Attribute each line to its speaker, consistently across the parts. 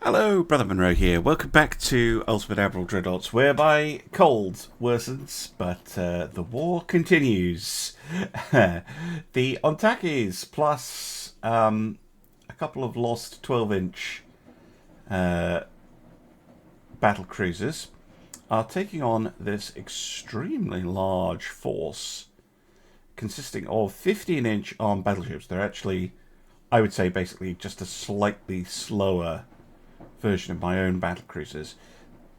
Speaker 1: Hello, Brother Monroe here. Welcome back to Ultimate Admiral Dreadnoughts, whereby cold worsens, but the war continues. The Ontakis plus a couple of lost 12-inch battlecruisers are taking on this extremely large force consisting of 15-inch armed battleships. They're actually, I would say, basically just a slightly slower version of my own battlecruisers.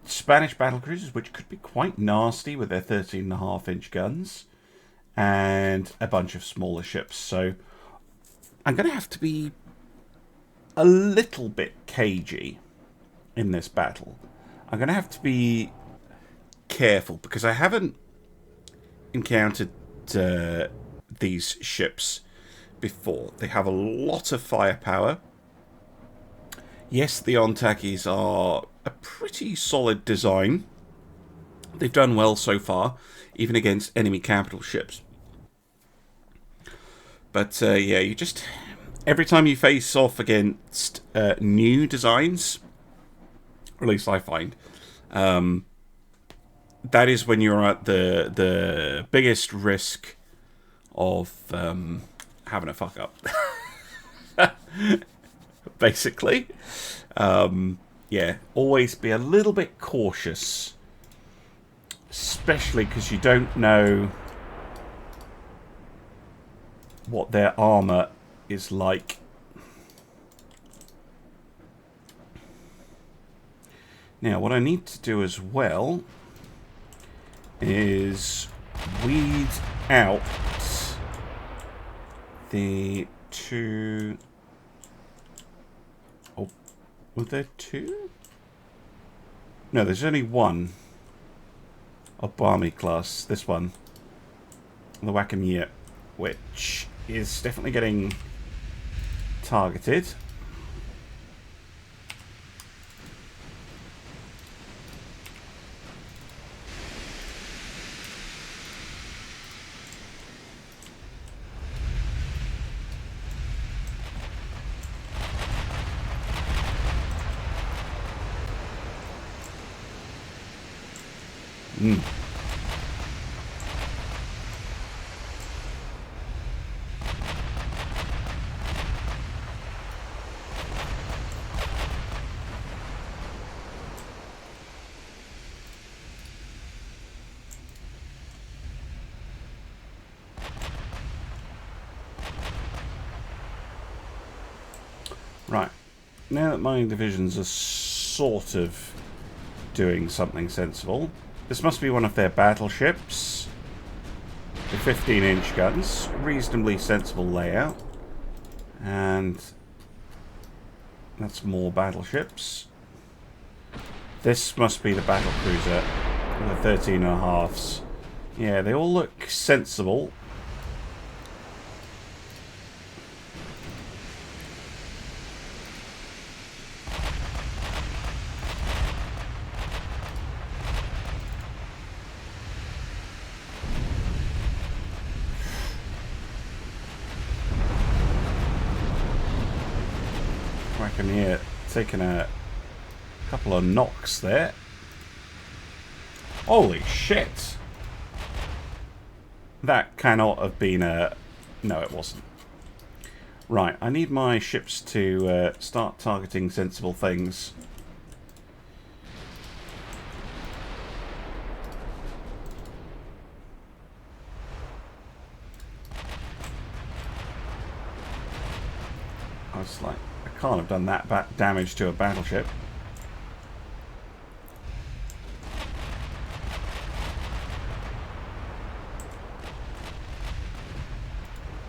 Speaker 1: Spanish battlecruisers, which could be quite nasty with their 13.5-inch guns, and a bunch of smaller ships. So I'm going to have to be a little bit cagey in this battle. I'm going to have to be careful because I haven't encountered these ships before. They have a lot of firepower. Yes, the Ontakis are a pretty solid design. They've done well so far, even against enemy capital ships. But yeah, you just... every time you face off against new designs, or at least I find, that is when you're at the biggest risk of having a fuck up. Basically. Yeah, always be a little bit cautious, especially because you don't know what their armor is like. Now, what I need to do as well is weed out the two... oh, were there two? No, there's only one of Barmy class. This one, the Wackamia, which is definitely getting targeted. Right, now that my divisions are sort of doing something sensible, this must be one of their battleships. The 15-inch guns, reasonably sensible layout, and that's more battleships. This must be the battlecruiser, the 13.5s. Yeah, they all look sensible. Here, taking a couple of knocks there. Holy shit! That cannot have been a... no, it wasn't. Right, I need my ships to start targeting sensible things. I was like... can't have done that damage to a battleship.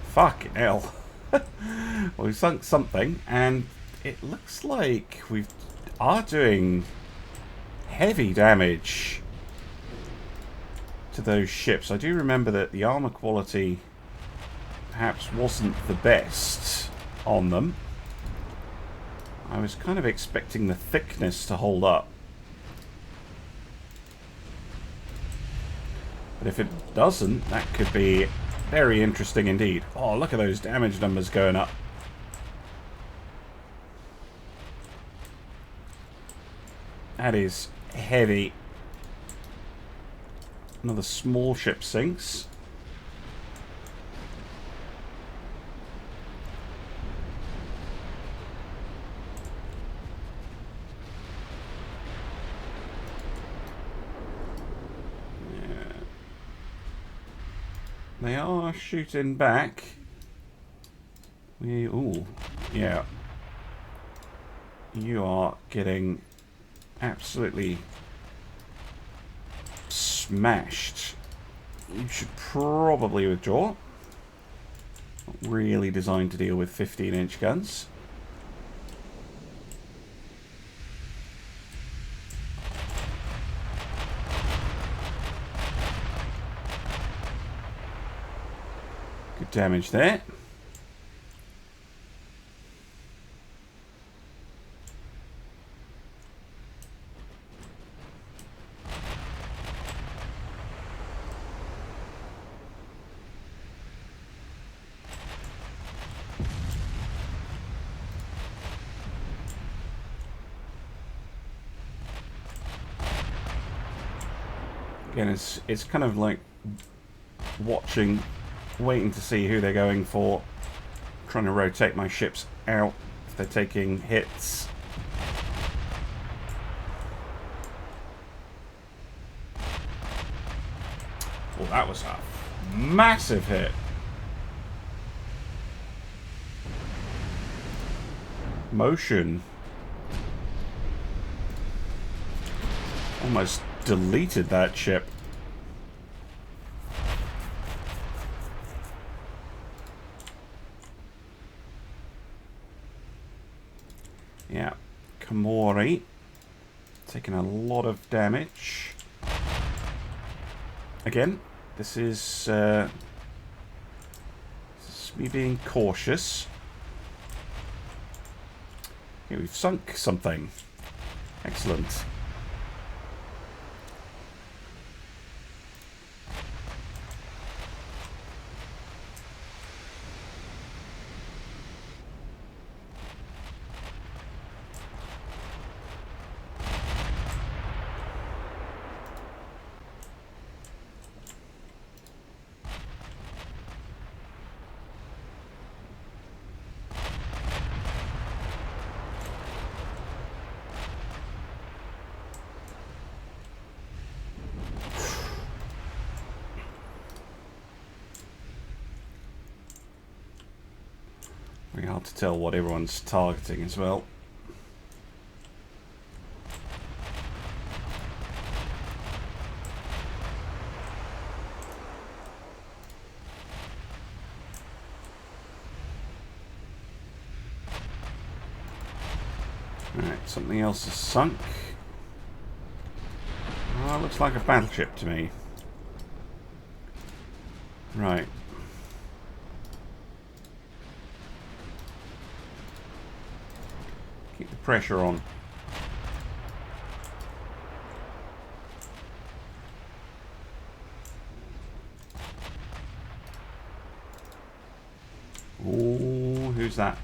Speaker 1: Fucking hell. Well, we sunk something, and it looks like we are doing heavy damage to those ships. I do remember that the armor quality perhaps wasn't the best on them. I was kind of expecting the thickness to hold up. But if it doesn't, that could be very interesting indeed. Oh, look at those damage numbers going up. That is heavy. Another small ship sinks. They are shooting back. Ooh, yeah. You are getting absolutely smashed. You should probably withdraw. Not really designed to deal with 15-inch guns. Good damage there. Again, it's kind of like watching, waiting to see who they're going for, trying to rotate my ships out if they're taking hits. Well, that was a massive hit. Motion. Almost deleted that ship. Yeah, Komori taking a lot of damage. Again, this is me being cautious. Okay, we've sunk something. Excellent. Very hard to tell what everyone's targeting as well. Alright, something else is sunk. Oh, looks like a battleship to me. Right. Keep the pressure on. Ooh, who's that?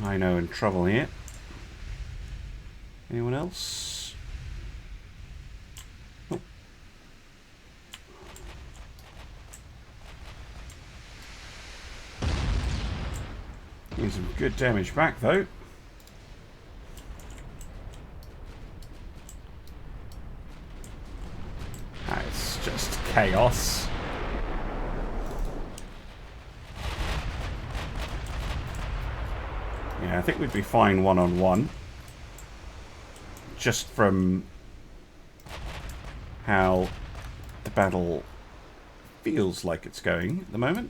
Speaker 1: I know, in trouble here. Anyone else? Oh. Getting some good damage back though. That's just chaos. Yeah, I think we'd be fine one-on-one. Just from how the battle feels like it's going at the moment.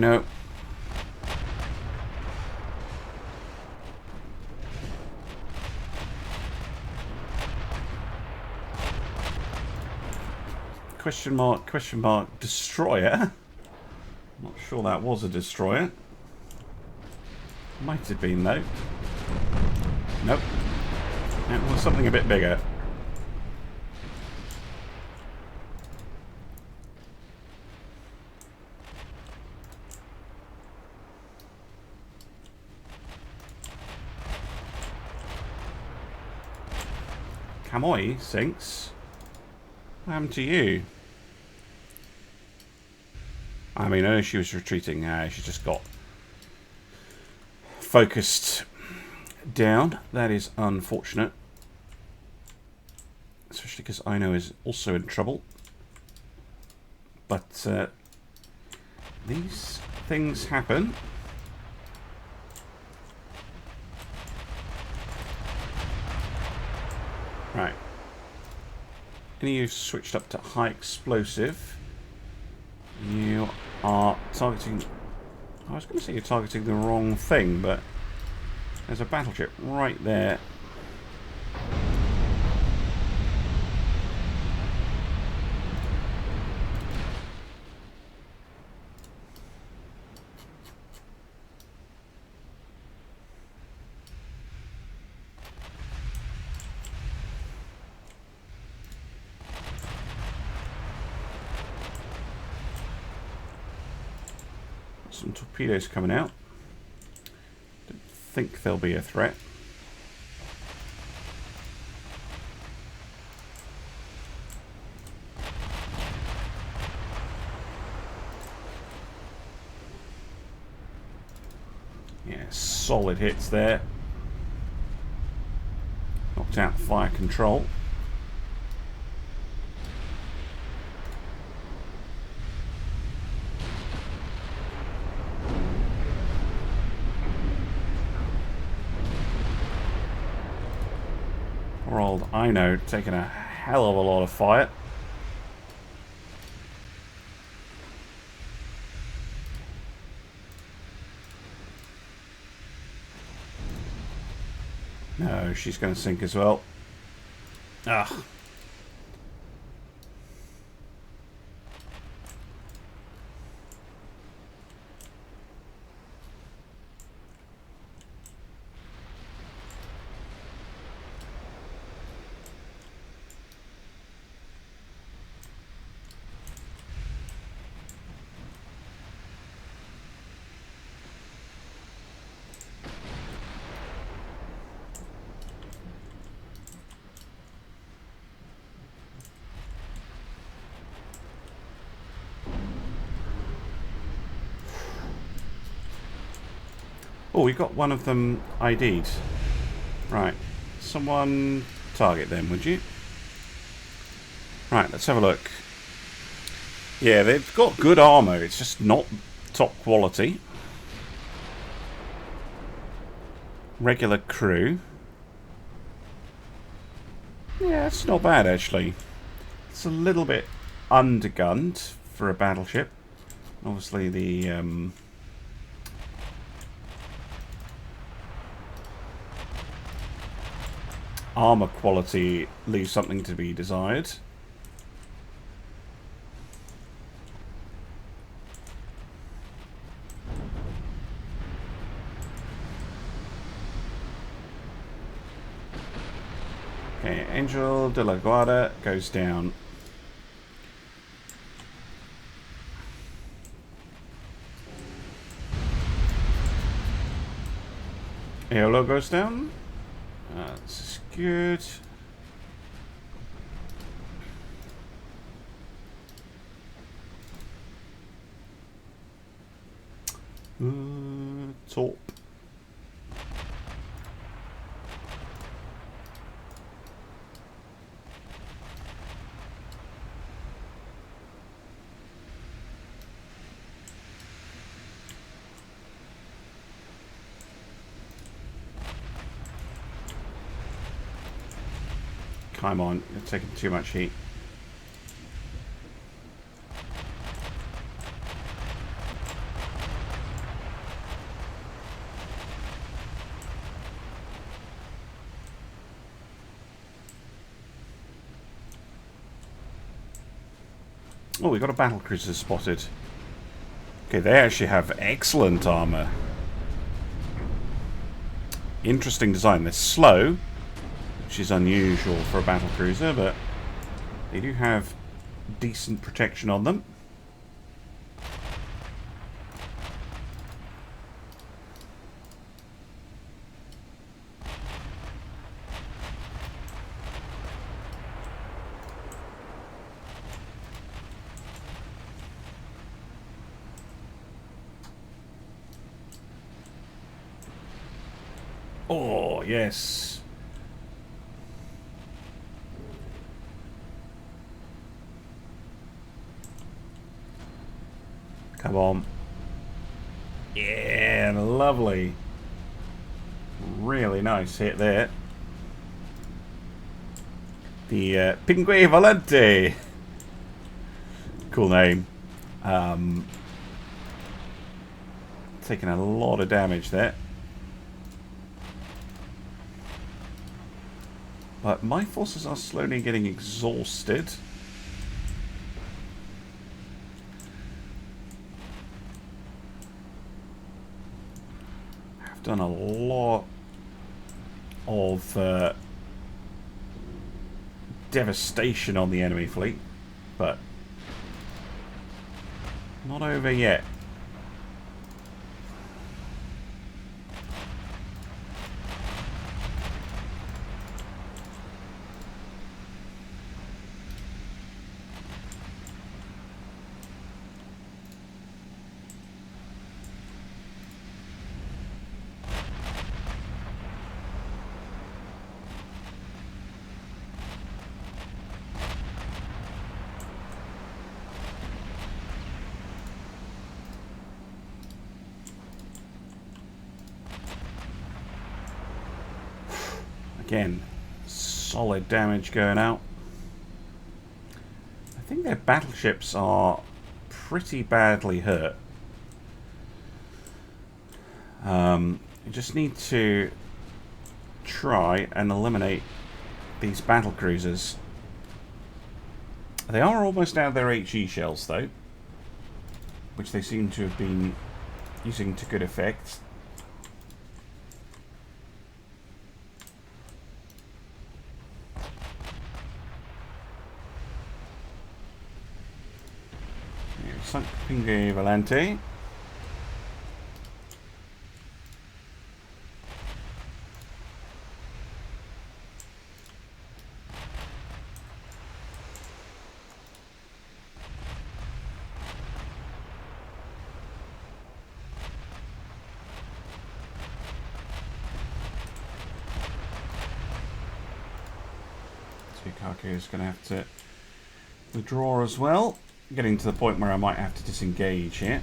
Speaker 1: know. Question mark, destroyer? Not sure that was a destroyer. Might have been, though. Nope. It was something a bit bigger. Kamoi sinks. What happened to you? I mean, I know she was retreating. She just got focused down. That is unfortunate. Especially because Ino is also in trouble. But these things happen. Right. Any of you switched up to high explosive. You are targeting... I was going to say you're targeting the wrong thing, but there's a battleship right there. Some torpedoes coming out. Don't think there'll be a threat. Yeah, solid hits there. Knocked out fire control. Poor old Ino taking a hell of a lot of fire. No, she's going to sink as well. Ugh. Oh, we got one of them ID'd. Right. Someone target them, would you? Right, let's have a look. Yeah, they've got good armor. It's just not top quality. Regular crew. Yeah, it's not bad, actually. It's a little bit undergunned for a battleship. Obviously, the... armor quality leaves something to be desired. Okay, Angel de la Guarda goes down. Eolo goes down. This is good. Top. Come on, you're taking too much heat. Oh, we got a battlecruiser spotted. Okay, they actually have excellent armor. Interesting design. They're slow, which is unusual for a battlecruiser, but they do have decent protection on them. Oh, yes. Come on. Yeah, lovely. Really nice hit there. The Pingue Valente. Cool name. Taking a lot of damage there. But my forces are slowly getting exhausted. I've done a lot of devastation on the enemy fleet, but not over yet. Again, solid damage going out. I think their battleships are pretty badly hurt. You just need to try and eliminate these battlecruisers. They are almost out of their HE shells though, which they seem to have been using to good effect. Sunk Pingue Valente. Jacky is going to have to withdraw as well. Getting to the point where I might have to disengage here.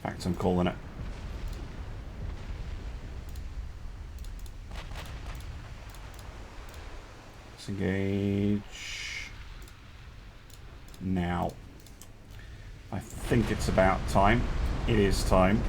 Speaker 1: In fact, I'm calling it. Let's engage now. I think it's about time. It is time.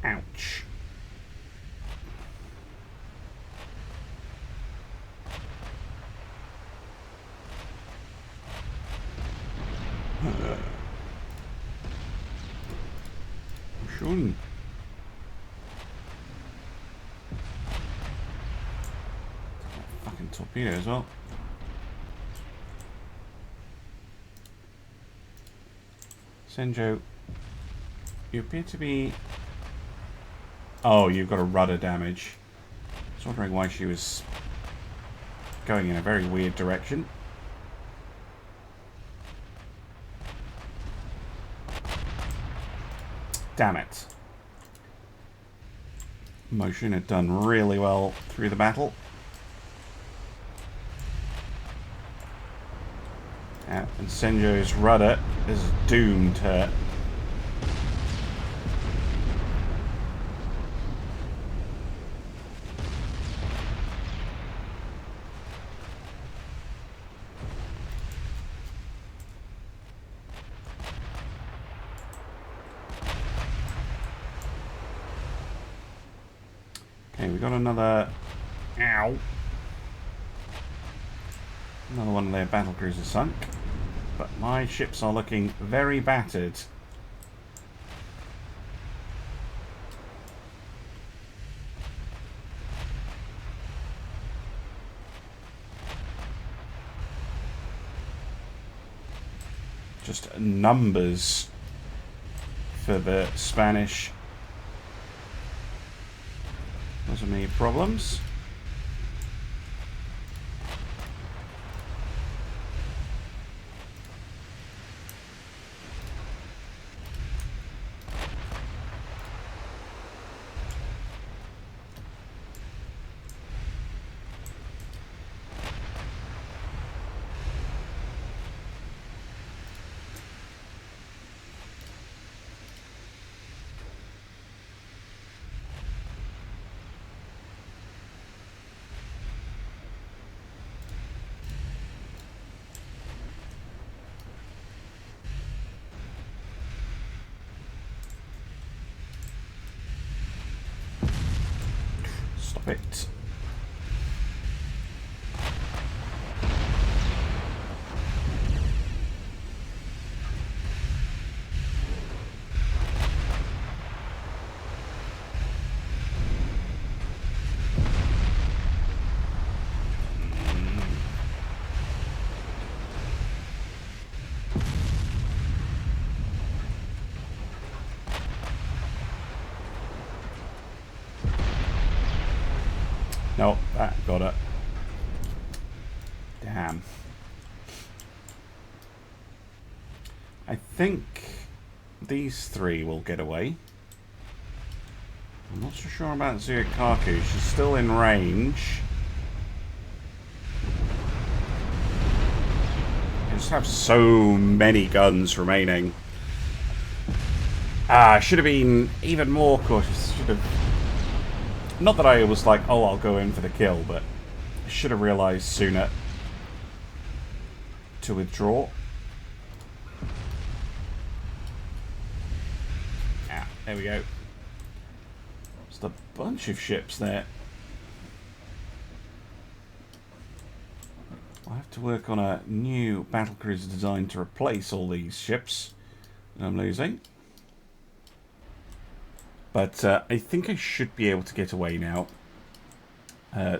Speaker 1: Ouch. Schön. Fucking torpedo as well. Senjo, you appear to be Oh, you've got a rudder damage. I was wondering why she was going in a very weird direction. Damn it. Motion had done really well through the battle. Yeah, and Senjo's rudder is doomed her. Okay, we got another... Ow! Another one of their battlecruisers sunk. But my ships are looking very battered. Just numbers for the Spanish. Those are many problems. Stop it. No, that got it. Damn. I think these three will get away. I'm not so sure about Zuyakaku. She's still in range. I just have so many guns remaining. I should have been even more cautious. Should have... Not that I was like, oh, I'll go in for the kill, but I should have realised sooner to withdraw. Ah, there we go. Just a bunch of ships there. I'll have to work on a new battlecruiser design to replace all these ships that I'm losing. But I think I should be able to get away now.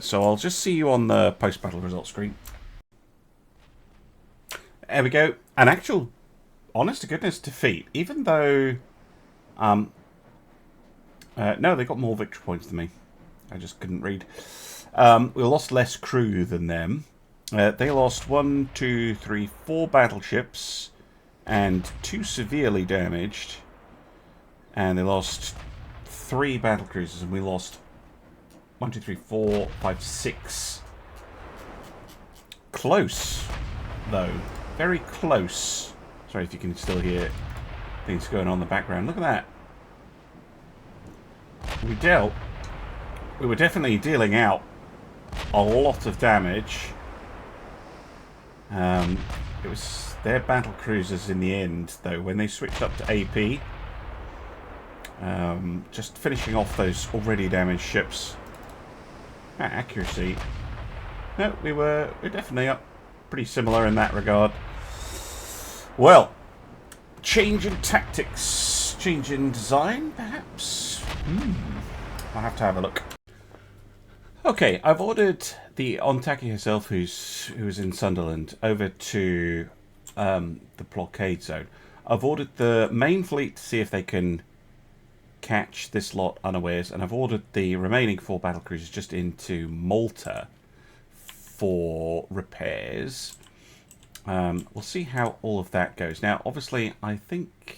Speaker 1: So I'll just see you on the post-battle results screen. There we go. An actual, honest-to-goodness defeat. Even though... no, they got more victory points than me. I just couldn't read. We lost less crew than them. They lost 1, 2, 3, 4 battleships. And 2 severely damaged. And they lost... 3 battlecruisers, and we lost 1, 2, 3, 4, 5, 6. Close, though. Very close. Sorry if you can still hear things going on in the background. Look at that. We were definitely dealing out a lot of damage. It was their battlecruisers in the end, though, when they switched up to AP. Just finishing off those already damaged ships. Accuracy. No, we're definitely up pretty similar in that regard. Well, change in tactics, change in design, perhaps. I'll have to have a look. Okay, I've ordered the Ontaki herself, who's in Sunderland, over to the blockade zone. I've ordered the main fleet to see if they can catch this lot unawares, and I've ordered the remaining 4 battlecruisers just into Malta for repairs. We'll see how all of that goes. Now, obviously, I think,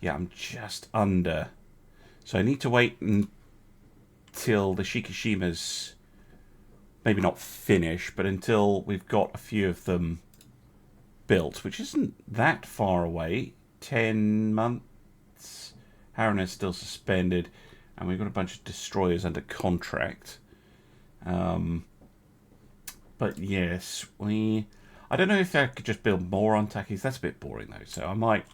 Speaker 1: yeah, I'm just under. So I need to wait until the Shikishimas, maybe not finish, but until we've got a few of them built, which isn't that far away. 10 months. Harren is still suspended, and we've got a bunch of destroyers under contract. But yes, I don't know if I could just build more on Tackies. That's a bit boring though. So I might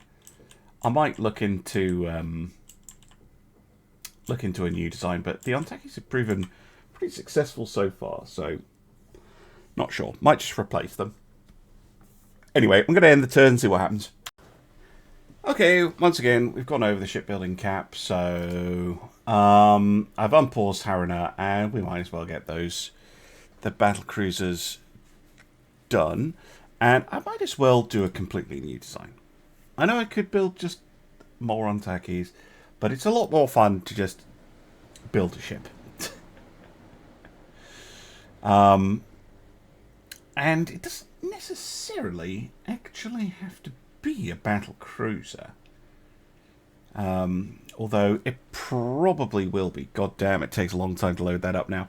Speaker 1: look into a new design. But the Ontakis have proven pretty successful so far. So not sure. Might just replace them. Anyway, I'm going to end the turn and see what happens. Okay, once again, we've gone over the shipbuilding cap. So I've unpaused Harana, and we might as well get the battle cruisers done, and I might as well do a completely new design. I know I could build just more on Tackies, but it's a lot more fun to just build a ship. And it doesn't necessarily actually have to be a battle cruiser. Although it probably will be. God damn, it takes a long time to load that up now.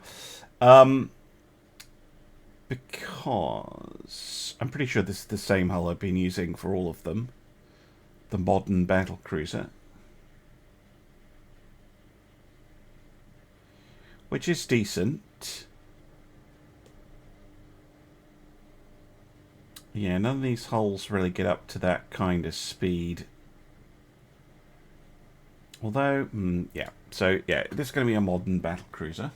Speaker 1: Because I'm pretty sure this is the same hull I've been using for all of them. The modern battle cruiser. Which is decent. Yeah, none of these hulls really get up to that kind of speed. Although, yeah. So, yeah, this is going to be a modern battle cruiser.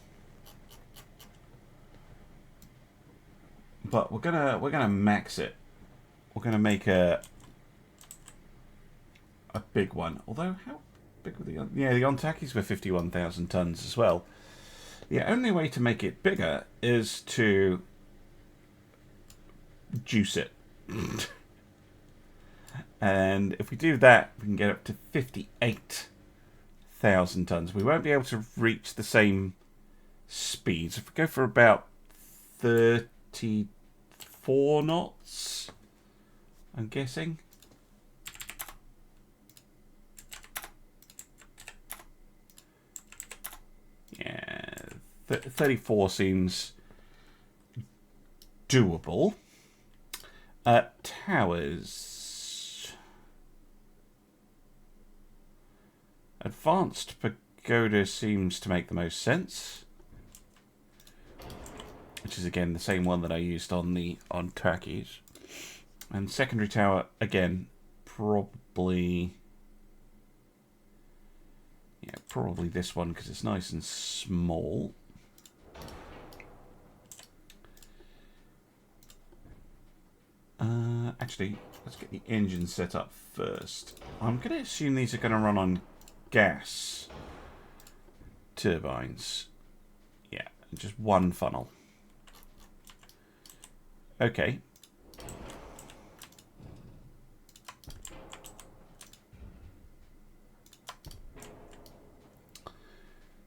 Speaker 1: But we're gonna max it. We're gonna make a big one. Although, how big were the Ontakis were 51,000 tons as well. The only way to make it bigger is to juice it. And if we do that, we can get up to 58,000 tons. We won't be able to reach the same speeds. If we go for about 34 knots, I'm guessing. Yeah, 34 seems doable. Towers. Advanced pagoda seems to make the most sense. Which is again the same one that I used on Tackies. And secondary tower, again, probably this one because it's nice and small. Actually, let's get the engine set up first. I'm going to assume these are going to run on gas turbines. Yeah, just one funnel. Okay.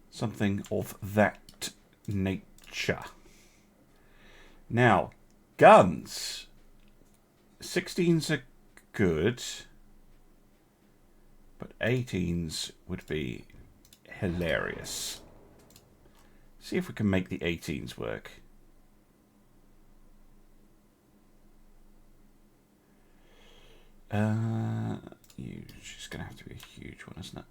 Speaker 1: Something of that nature. Now, guns. 16s are good, but 18s would be hilarious. See if we can make the 18s work. It's just going to have to be a huge one, isn't it?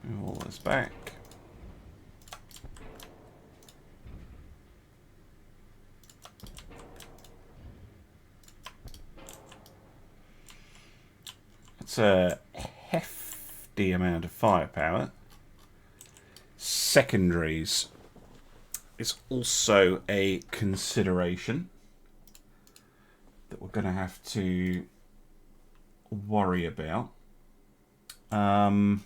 Speaker 1: Move all this back. It's a hefty amount of firepower. Secondaries is also a consideration that we're going to have to worry about. We'll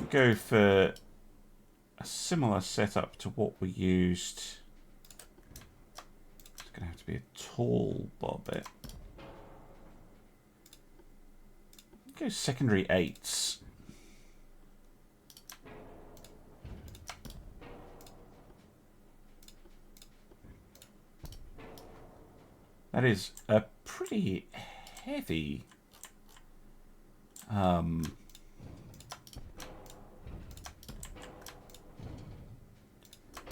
Speaker 1: go for a similar setup to what we used. It's going to have to be a tall bobbit. Go secondary 8s. That is a pretty heavy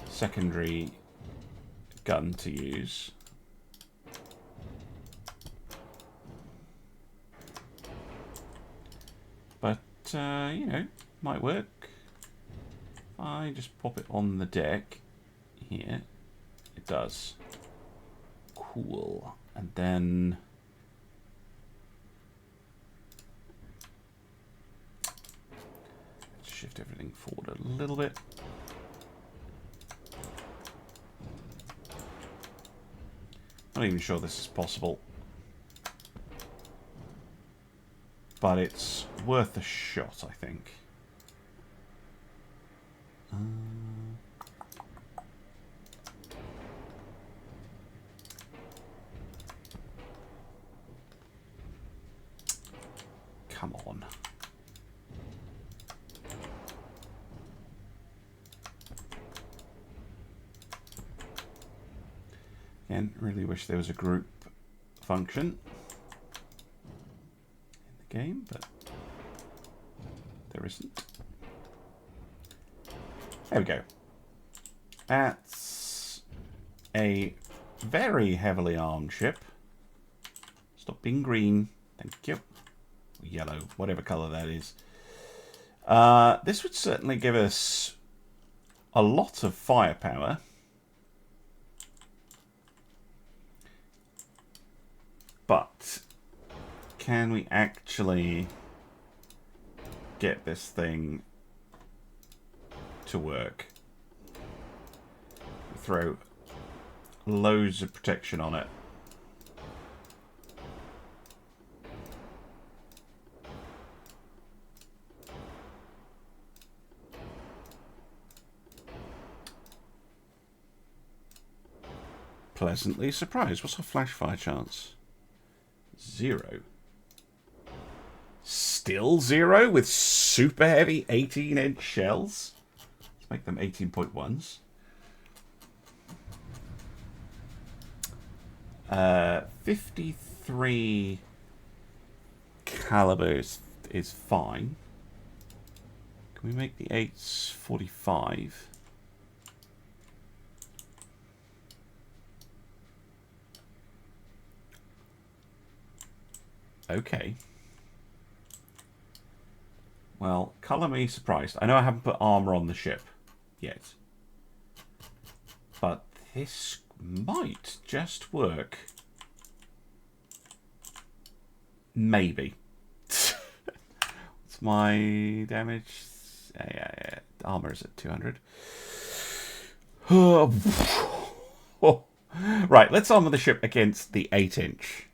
Speaker 1: secondary gun to use. But, you know, might work. If I just pop it on the deck here, it does. Cool. And then let's shift everything forward a little bit. Not even sure this is possible, but it's worth a shot, I think. Come on. Again, really wish there was a group function in the game, but there isn't. There we go. That's a very heavily armed ship. Stop being green. Thank you. Yellow, whatever colour that is. This would certainly give us a lot of firepower. But can we actually get this thing to work? Throw loads of protection on it. Pleasantly surprised. What's our flash fire chance? 0. Still 0 with super heavy 18-inch shells. Let's make them 18.1s. 53 calibers is fine. Can we make the 8s 45? Okay. Well, colour me surprised. I know I haven't put armour on the ship yet. But this might just work. Maybe. What's my damage? Yeah. Armour is at 200. Right, let's armour the ship against the 8-inch.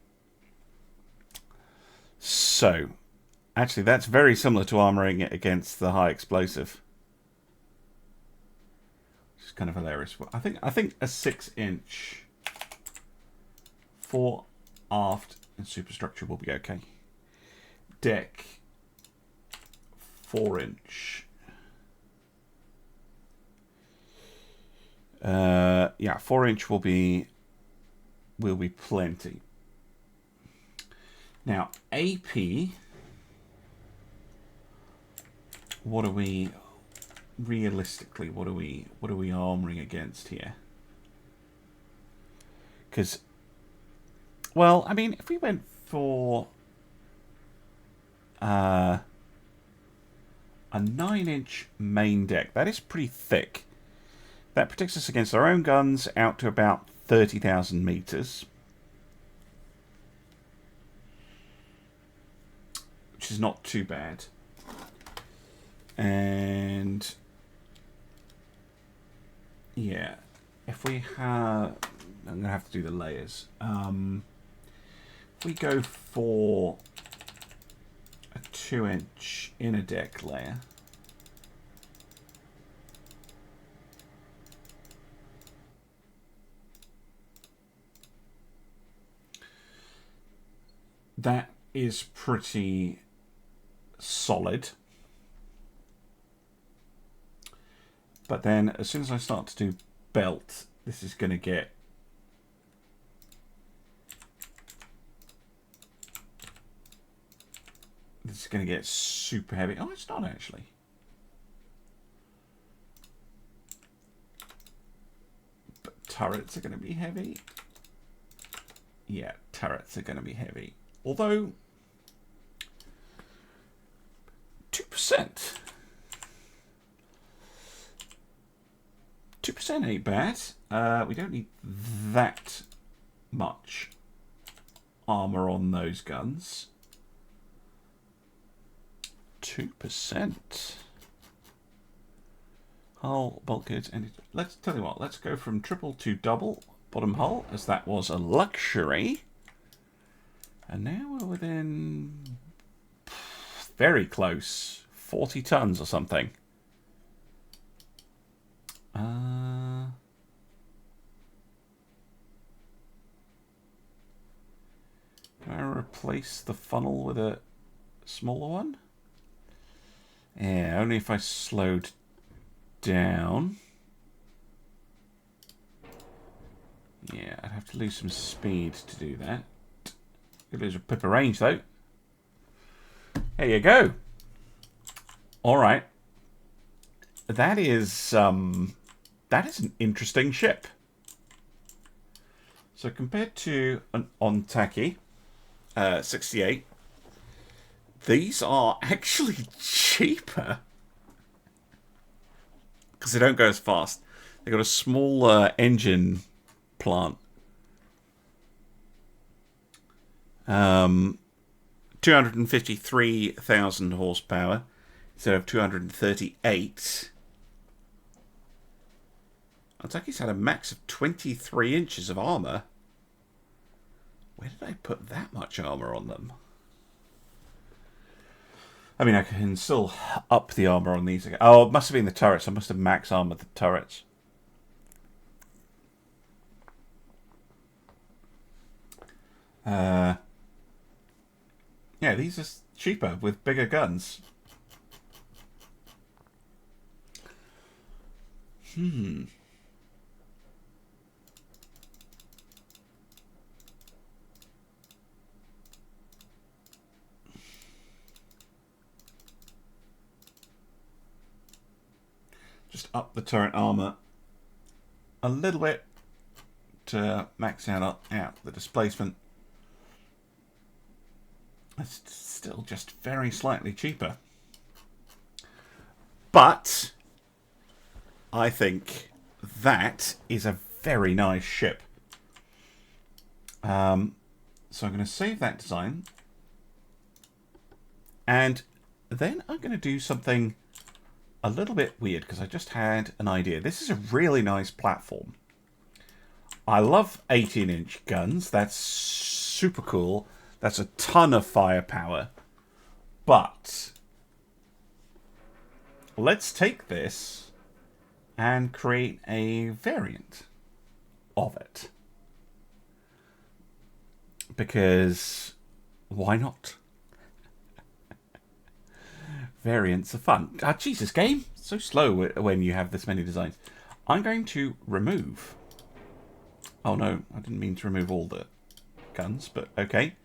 Speaker 1: So, actually, that's very similar to armouring it against the high explosive. Which is kind of hilarious. I think a 6-inch fore, aft, and superstructure will be okay. Deck, 4-inch. Yeah, 4-inch will be plenty. Now, AP, what are we realistically? What are we armoring against here? Because, well, I mean, if we went for a 9-inch main deck, that is pretty thick. That protects us against our own guns out to about 30,000 meters. Which is not too bad. And yeah, if we have I'm going to have to do the layers. If we go for a 2-inch inner deck layer, that is pretty solid. But then as soon as I start to do belt, this is going to get super heavy. Oh, it's not actually. But turrets are going to be heavy. Yeah, turrets are going to be heavy. Although 2%. 2% ain't bad. We don't need that much armor on those guns. 2%. Hull, bulkheads, and let's tell you what. Let's go from triple to double bottom hull, as that was a luxury. And now we're within very close, 40 tons or something. Can I replace the funnel with a smaller one? Yeah, only if I slowed down. Yeah, I'd have to lose some speed to do that. Could lose a pip of range though. There you go. All right. That is an interesting ship. So compared to an Ontaki 68, these are actually cheaper because they don't go as fast. They've got a smaller engine plant. 253,000 horsepower instead of 238. Ontaki's had a max of 23 inches of armor. Where did I put that much armor on them? I mean, I can still up the armor on these. Oh, it must have been the turrets. I must have max armored the turrets. Yeah, these are cheaper with bigger guns. Just up the turret armor a little bit to max out the displacement. It's still just very slightly cheaper. But I think that is a very nice ship. So I'm going to save that design. And then I'm going to do something a little bit weird because I just had an idea. This is a really nice platform. I love 18-inch guns. That's super cool. That's a ton of firepower. But let's take this and create a variant of it. Because why not? Variants are fun. Jesus, game. So slow when you have this many designs. I'm going to remove... Oh no, I didn't mean to remove all the guns, but okay.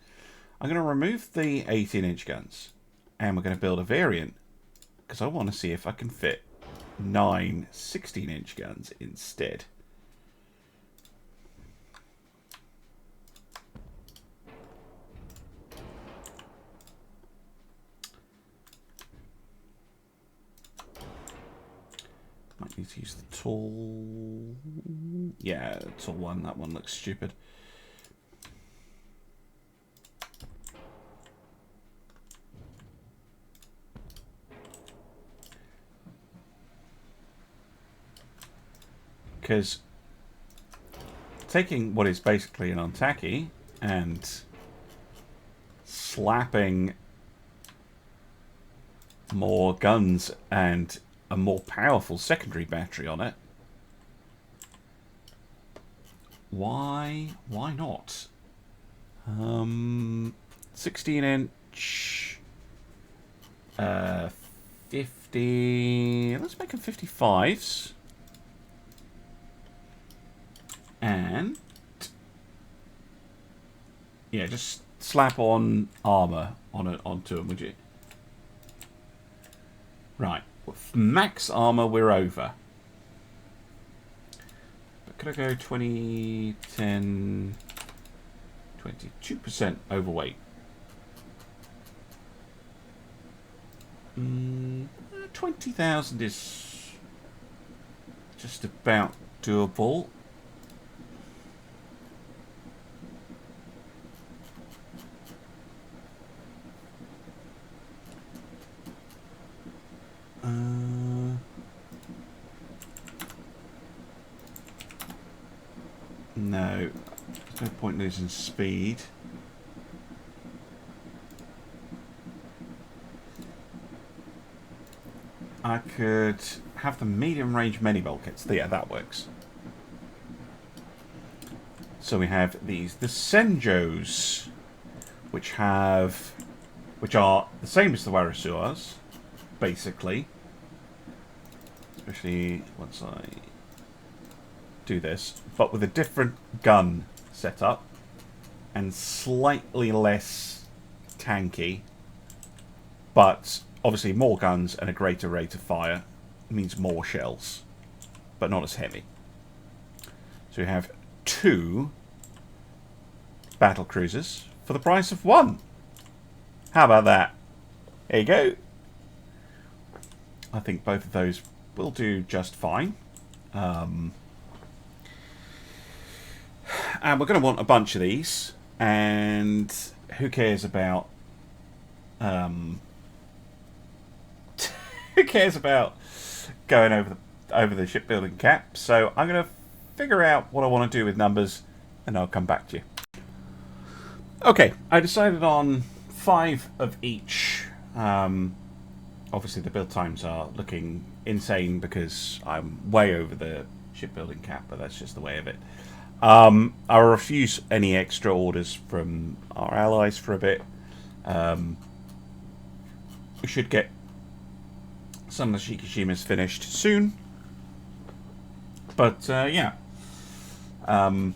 Speaker 1: I'm going to remove the 18-inch guns. And we're going to build a variant. Because I want to see if I can fit 9 16-inch guns instead. Might need to use the tall... Yeah, tall one. That one looks stupid. Because taking what is basically an untaki and slapping more guns and a more powerful secondary battery on it. Why not? 16 inch, 50. Let's make them 55s, and yeah, just slap on armor onto them, would you? Right, with max armor, we're over. But could I go 20, 10, 22% overweight? 20,000 is just about doable. No, there's no point losing speed. I could have the medium range mini-bolt kits. Yeah, that works. So we have these, the Senjos, which are the same as the Warasuas, basically. Especially once I do this, but with a different gun setup and slightly less tanky, but obviously more guns and a greater rate of fire means more shells, but not as heavy. So we have 2 battlecruisers for the price of 1. How about that? There you go. I think both of those will do just fine. And we're going to want a bunch of these, and who cares about who cares about going over the shipbuilding cap? So I'm going to figure out what I want to do with numbers, and I'll come back to you. Okay, I decided on 5 of each. Obviously the build times are looking insane because I'm way over the shipbuilding cap, but that's just the way of it. I refuse any extra orders from our allies for a bit. We should get some of the Shikishimas finished soon. But, yeah. A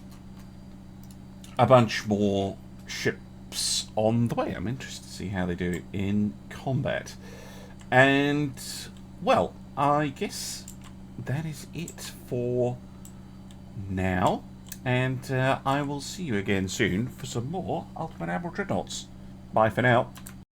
Speaker 1: bunch more ships on the way. I'm interested to see how they do in combat. And, well, I guess that is it for now. And I will see you again soon for some more Ultimate Admiral Dreadnoughts. Bye for now.